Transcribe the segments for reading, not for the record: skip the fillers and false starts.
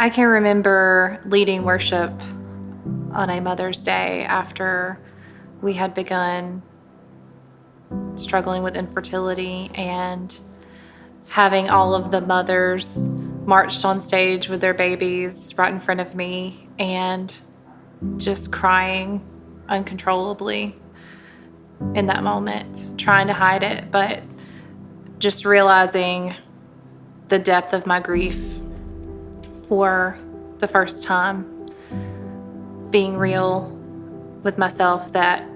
I can remember leading worship on a Mother's Day after we had begun struggling with infertility and having all of the mothers marched on stage with their babies right in front of me and just crying uncontrollably in that moment, trying to hide it, but just realizing the depth of my grief for the first time, being real with myself that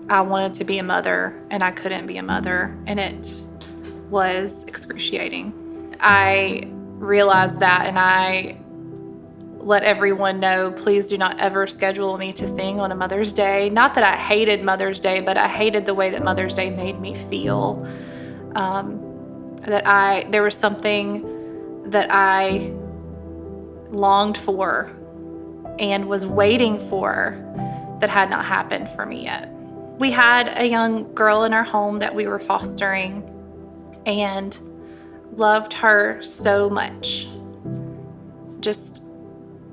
I wanted to be a mother and I couldn't be a mother, and it was excruciating. I realized that, and I let everyone know, please do not ever schedule me to sing on a Mother's Day. Not that I hated Mother's Day, but I hated the way that Mother's Day made me feel. There was something that I longed for and was waiting for that had not happened for me yet. We had a young girl in our home that we were fostering and loved her so much. Just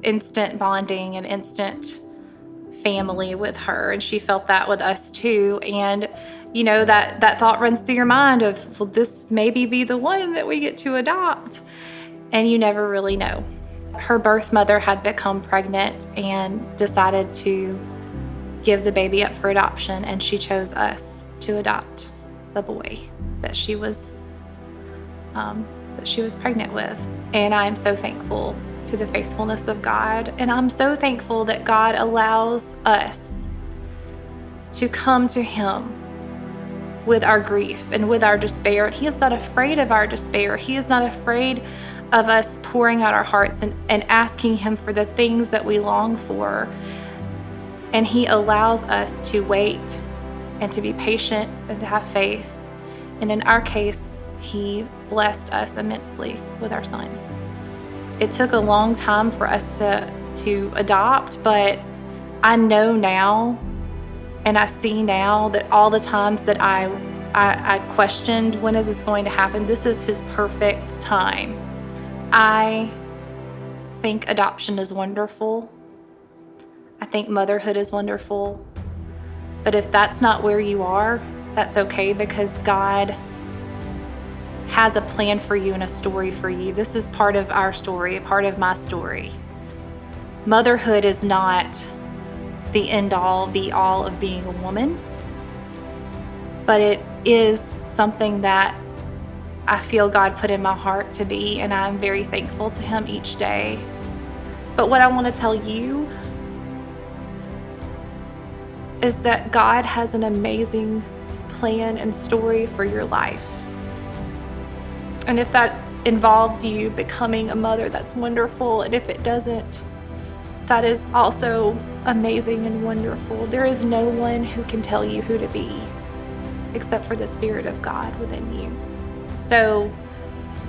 instant bonding and instant family with her, and she felt that with us too. And you know, that thought runs through your mind of, will this maybe be the one that we get to adopt? And you never really know. Her birth mother had become pregnant and decided to give the baby up for adoption, and she chose us to adopt the boy that she was pregnant with. And I'm so thankful to the faithfulness of God, and I'm so thankful that God allows us to come to Him with our grief and with our despair. He is not afraid of our despair. He is not afraid of us pouring out our hearts and asking Him for the things that we long for. And He allows us to wait and to be patient and to have faith. And in our case, He blessed us immensely with our son. It took a long time for us to adopt, but I know now and I see now that all the times that I questioned, when is this going to happen? This is His perfect time. I think adoption is wonderful. I think motherhood is wonderful. But if that's not where you are, that's okay, because God has a plan for you and a story for you. This is part of our story, a part of my story. Motherhood is not the end-all, be-all of being a woman, but it is something that I feel God put in my heart to be, and I'm very thankful to Him each day. But what I want to tell you is that God has an amazing plan and story for your life. And if that involves you becoming a mother, that's wonderful. And if it doesn't, that is also amazing and wonderful. There is no one who can tell you who to be except for the Spirit of God within you. So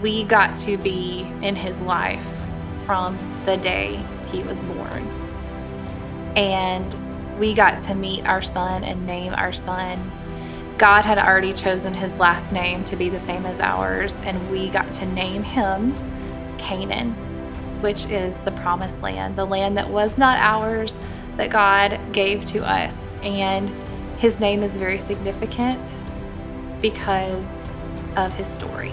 we got to be in His life from the day He was born. And we got to meet our son and name our son. God had already chosen his last name to be the same as ours, and we got to name him Canaan, which is the promised land, the land that was not ours, that God gave to us. And his name is very significant because of his story.